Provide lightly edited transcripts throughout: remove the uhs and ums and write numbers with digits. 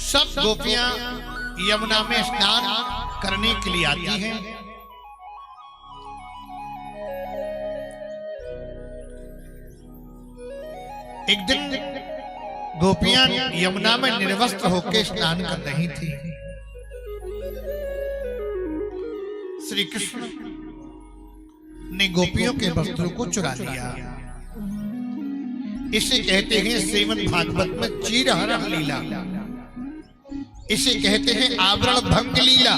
सब गोपियां यमुना में स्नान करने के लिए आती हैं। एक दिन गोपियां यमुना में निर्वस्त्र होकर स्नान कर रही थी। श्री कृष्ण ने गोपियों के वस्त्रों को चुरा लिया। इसे कहते हैं श्रीमद् भागवत में चीरहरण लीला। इसे कहते हैं आवरण भंग लीला।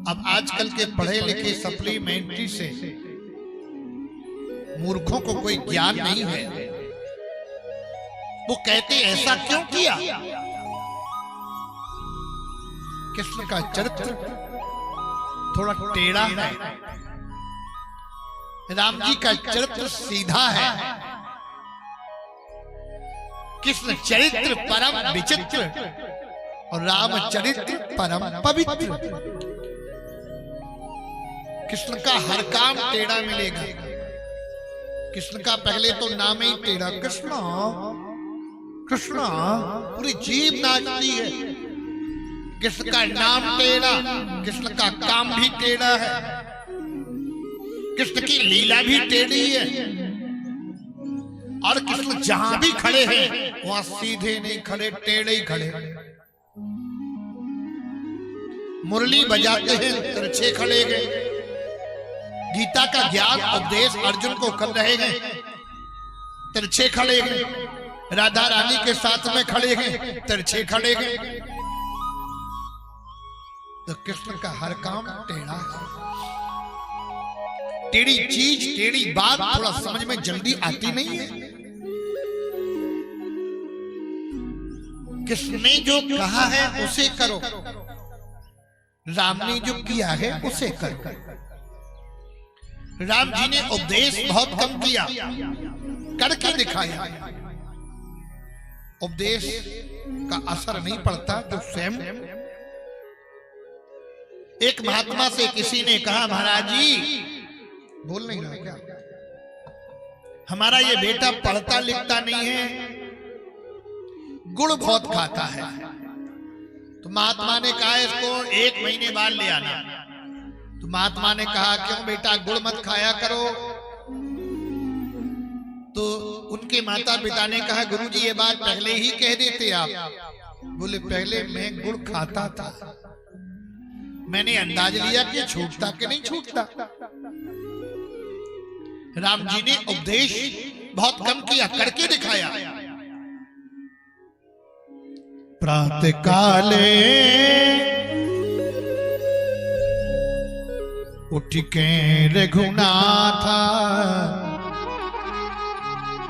अब आजकल के पढ़े लिखे सप्लीमेंट्री से मूर्खों को कोई ज्ञान नहीं है। वो कहते ऐसा क्यों किया? कृष्ण का चरित्र थोड़ा टेढ़ा है, राम जी का चरित्र सीधा है। कृष्ण चरित्र परम विचित्र और राम चरित्र परम पवित्र। कृष्ण का हर काम टेढ़ा मिलेगा। कृष्ण का पहले तो नाम ही टेढ़ा, कृष्ण कृष्ण पूरी जीभ नाचती है। कृष्ण का नाम टेढ़ा, कृष्ण का काम भी टेढ़ा है, कृष्ण की लीला भी टेढ़ी है। और कृष्ण जहां भी खड़े हैं वहां सीधे नहीं खड़े, टेढ़े ही खड़े। मुरली बजाते हैं तिरछे खड़े गए। गीता का ज्ञान उपदेश अर्जुन को कर रहे हैं, तिरछे खड़े गए। राधा रानी के साथ में खड़े हैं, तिरछे खड़े गए। तो कृष्ण का हर काम टेढ़ा है। टेढ़ी चीज टेढ़ी बात थोड़ा समझ में जल्दी आती नहीं है। कृष्ण ने जो कहा है उसे करो, राम ने जो किया है उसे करो। राम जी ने उपदेश बहुत कम किया, करके दिखाया। उपदेश का असर नहीं पड़ता तो स्वयं। एक महात्मा से किसी ने कहा, महाराज जी, बोल नहीं रहा क्या, हमारा ये बेटा पढ़ता लिखता नहीं है, गुड़ बहुत खाता है। तो महात्मा ने कहा इसको 1 महीने बाद ले आना। तो महात्मा ने कहा, क्यों बेटा गुड़ मत खाया करो? तो उनके माता पिता ने कहा, गुरुजी ये बात पहले ही कह देते आप। बोले पहले मैं गुड़ खाता था, मैंने अंदाज लिया कि छूटता कि नहीं छूटता। राम जी ने उपदेश बहुत कम किया, करके दिखाया। प्रातः काले उठ के रघुनाथ,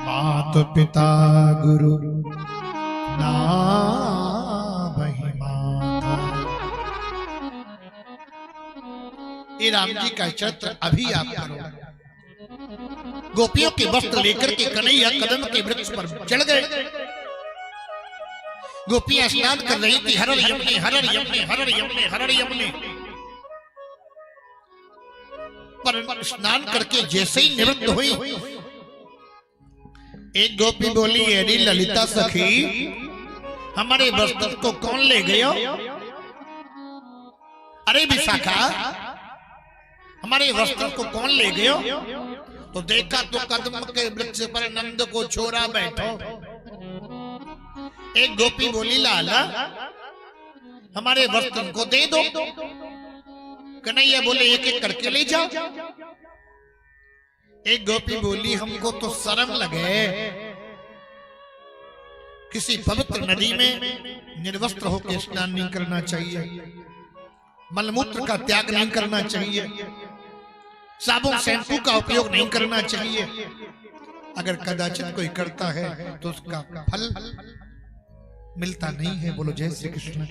मात पिता गुरु ना माता। ये राम जी का चरित्र अभी आप करो। गोपियों के वस्त्र लेकर के कन्हैया कदम के वृक्ष पर चढ़ गए। गोपियां स्नान कर रही थी, हरर यमुने हरर यमुने हरर यमुने हरर यमुने। पर स्नान करके जैसे ही निवृत्त हुई, एक गोपी बोली, अरे ललिता सखी, हमारे वस्त्र को कौन ले गया? अरे विशाखा, हमारे वस्त्र को कौन ले गया? तो देखा तो कदम के वृक्ष पर नंद को छोरा बैठो। एक गोपी बोली, लाला हमारे वस्त्र को दे दो। कन्हैया बोले, एक एक करके ले जाओ। एक गोपी बोली, हमको तो शर्म लगे, किसी पवित्र नदी में निर्वस्त्र होकर स्नान नहीं करना चाहिए, मलमूत्र का त्याग नहीं करना चाहिए, साबुन शैम्पू का उपयोग नहीं करना चाहिए। अगर कदाचित कोई करता है तो उसका फल मिलता नहीं है। बोलो जय श्री कृष्ण।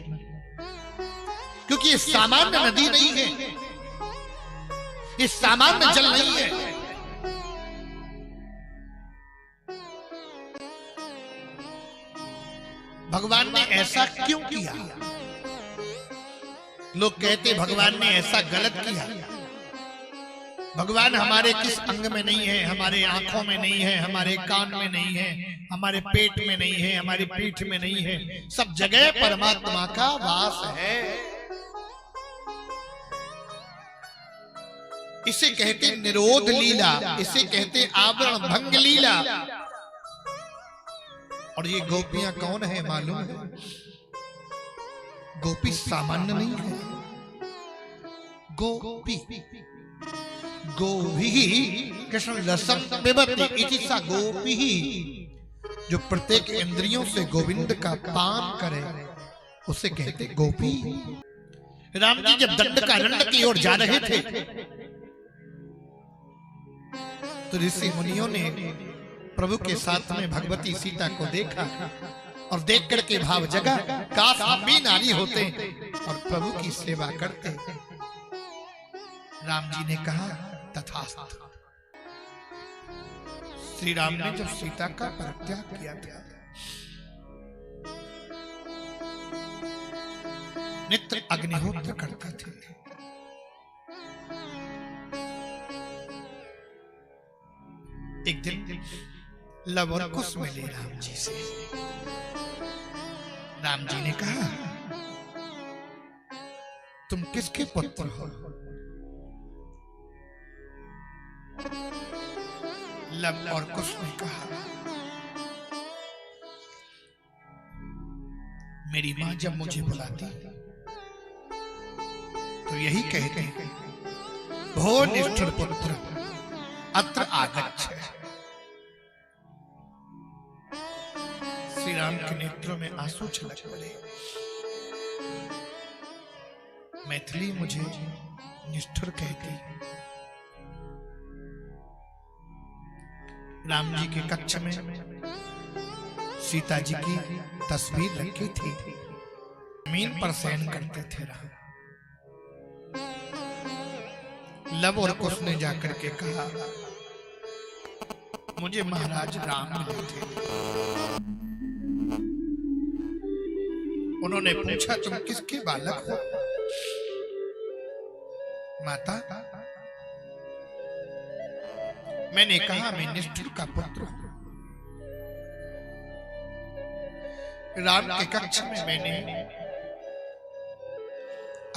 क्योंकि ये सामान्य नदी नहीं है, ये सामान्य जल नहीं है। भगवान ने ऐसा क्यों किया? लोग कहते भगवान ने ऐसा गलत किया। भगवान हमारे किस अंग में नहीं है, हमारे आंखों में नहीं है, हमारे कान में नहीं है, हमारे पेट में नहीं है, हमारी पीठ में नहीं है, सब जगह परमात्मा का वास है। इसे कहते निरोध लीला, इसे कहते आवरण भंग लीला। और ये गोपियां कौन है मालूम है? गोपी सामान्य नहीं है, गोपी गोभी कृष्ण रसम पिबति इति सा गोपी, जो प्रत्येक इंद्रियों से गोविंद का पान करे उसे कहते गोपी। राम जी जब दंडकारण्य की ओर जा रहे थे तो ऋषि मुनियों ने प्रभु के साथ में भगवती सीता को देखा और देख करके भाव जगा, काश हम भी नारी होते और प्रभु की सेवा करते। राम जी ने कहा तथास्तु। श्री राम ने जब सीता का परित्याग किया था, नित्य अग्निहोत्र करते थे। एक दिन लव और कुश मिले राम जी से। राम जी ने कहा तुम किसके पुत्र हो? लव और कुश ने कहा मेरी मां जब मुझे बुलाती तो यही कहते भो निष्ठुर पुत्र अत्र आगच्छ। श्री राम के नेत्रों में आंसू छलक पड़े। मैथिली मुझे निष्ठुर कहती। राम जी के कक्ष में सीता जी की तस्वीर रखी थी, जमीन पर शयन करते थे राम। लव और कुश ने जाकर के कहा मुझे महाराज राम मिले थे। उन्होंने पूछा तुम किसके बालक हो? माता, मैंने कहा मैं निष्ठुर का पुत्र हूं। राम के कक्ष में मैंने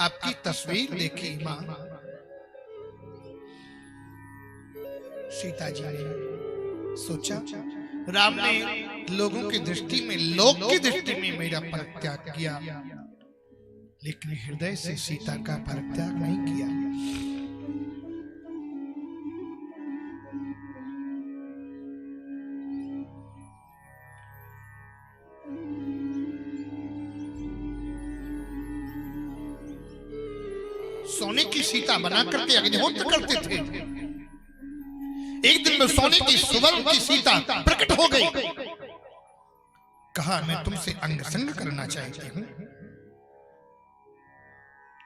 आपकी तस्वीर देखी मां। सीता जी ने सोचा राम ने लोगों की दृष्टि में, लोक की दृष्टि में मेरा परित्याग किया, लेकिन हृदय से सीता का परित्याग नहीं किया। सोने की सीता बना करके अग्निहोत्र करते थे। एक दिन में सोने की सुवर्ण की सीता प्रकट हो गई। कहा मैं तुमसे अंग संग करना चाहती हूं।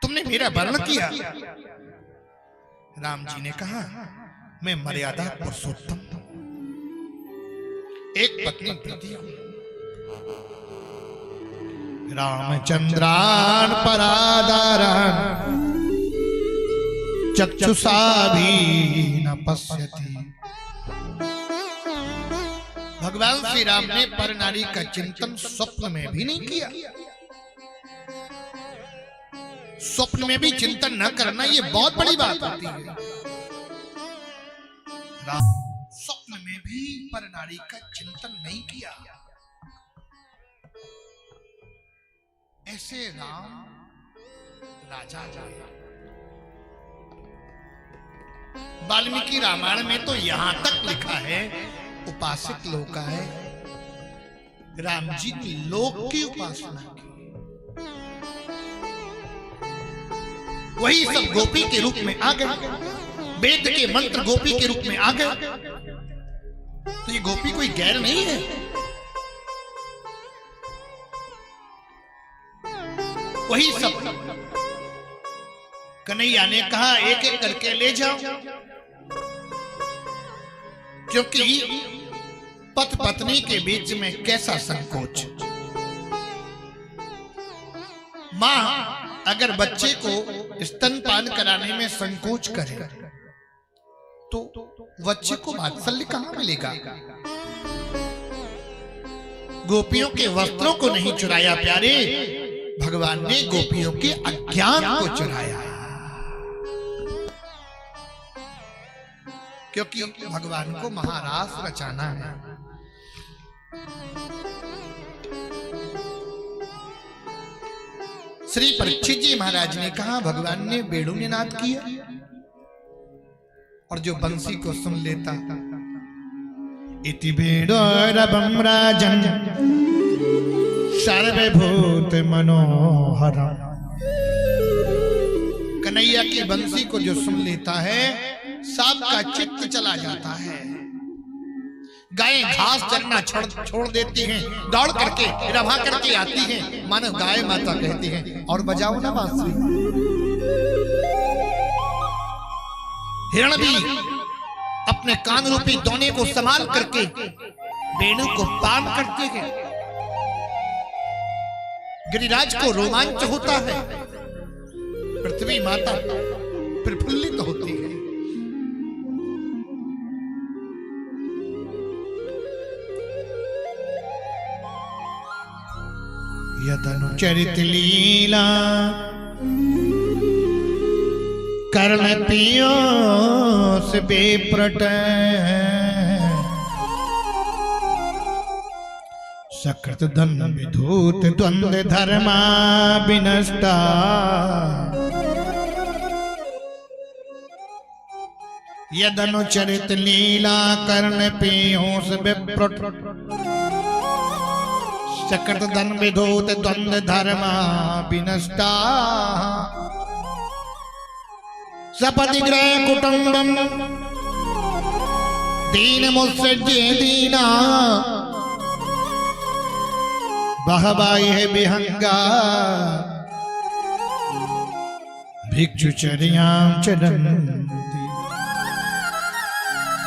तुमने मेरा वर्ण किया। राम जी ने कहा मैं मर्यादा पुरुषोत्तम हूं, एक पत्नी प्रति हूं। रामचंद्रान परादारान चक्षुषा भी न पश्यति। भगवान श्री राम ने पर नारी का चिंतन स्वप्न में भी नहीं किया। स्वप्न में भी चिंतन न करना ये बहुत बड़ी बात होती है। स्वप्न में भी पर नारी का चिंतन नहीं किया। ऐसे राम राजा जाए। वाल्मीकि रामायण में तो यहां तक लिखा है उपासित लोका है। राम जी ने लोक की उपासना की। वही सब गोपी के रूप में आ गए। वेद के मंत्र गोपी के रूप में आ गए। तो ये गोपी कोई गैर नहीं है। वही सब कन्हैया ने कहा एक एक करके ले जाओ, क्योंकि पति पत्नी के बीच में कैसा संकोच। मां अगर बच्चे को स्तनपान कराने में संकोच करे तो बच्चे को वात्सल्य कहां मिलेगा? गोपियों के वस्त्रों को नहीं चुराया प्यारे, भगवान ने गोपियों के अज्ञान को चुराया, क्योंकि भगवान को महारास रचाना है। श्री परीक्षित जी महाराज ने कहा, भगवान ने बेड़ू ने नाद किया और जो बंसी को सुन लेता, इति बेड़ोरवं राजन् सर्वभूत मनोहर। कन्हैया की बंसी को जो सुन लेता है, सबका चित्त चला जाता है। गायें घास चरना छोड़ देती हैं, दौड़ करके रवा करके आती हैं, मानो गाय माता कहती हैं, और बजाओ ना बांसुरी। हिरण भी अपने कान रूपी दोने को संभाल करके वेणु को पान करते हैं। गिरिराज को रोमांच होता है, पृथ्वी माता प्रफुल्लित होती है। यदनुचरित लीला कर्ण पीयूष बेप्रट, सकृत धन विधूत द्वंद्व धर्मा विनष्टा। यदनुचरित लीला कर्ण पीयूष बेप्रट, सकृत धन विधूत द्वंद्व धर्मा विनष्टा। सपति ग्रह कुटुंबम दीन मुत्सज्जे दीना, बहबाई है विहंगा भिक्षुचर्यां चरन्ति।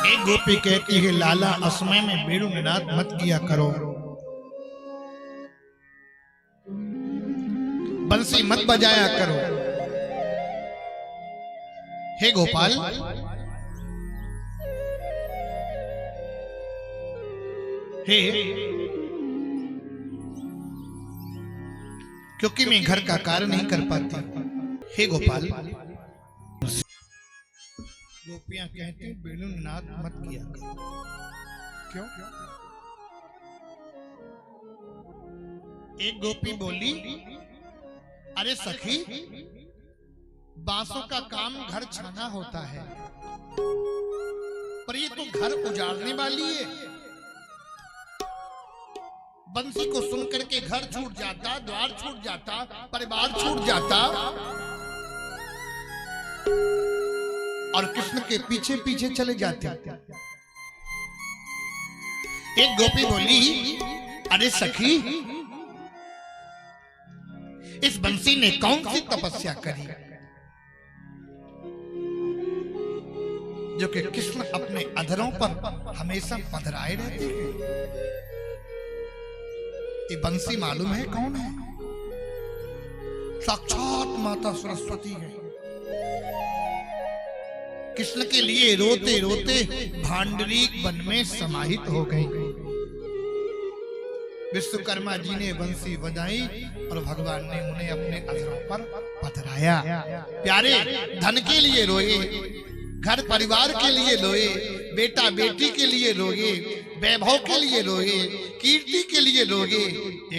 एक गोपी कहती है, लाला असमय में बेड़ू निनाद मत किया करो, बंसी मत बजाया करो। हे गोपाल, हे, क्योंकि मैं घर का कार्य नहीं कर पाती। हे गोपाल, गोपियां कहती हैं बेड़ू नाद मत किया करो। क्यों? एक गोपी बोली, अरे सखी, बांसों का काम घर छाना होता है, पर ये तो घर उजाड़ने वाली है। बंसी को सुन करके घर छूट जाता, द्वार छूट जाता, परिवार छूट जाता, और कृष्ण के पीछे पीछे चले जाते। एक गोपी बोली, अरे सखी, इस बंसी ने कौन सी तपस्या करी जो कि कृष्ण अपने अधरों पर हमेशा पधराए रहते हैं? ये बंसी मालूम है कौन है? साक्षात माता सरस्वती है। कृष्ण के लिए रोते रोते भांडरीक वन में समाहित हो गई। विश्वकर्मा जी ने बंसी बजाई और भगवान ने उन्हें अपने अधरों पर पधराया। प्यारे, धन के लिए रोए, घर परिवार के लिए रोए, बेटा बेटी के लिए रोए, वैभव के लिए रोए, कीर्ति के लिए रोए।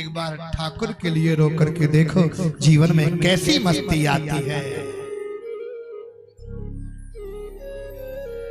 एक बार ठाकुर के लिए रो करके देखो, जीवन में कैसी मस्ती आती है।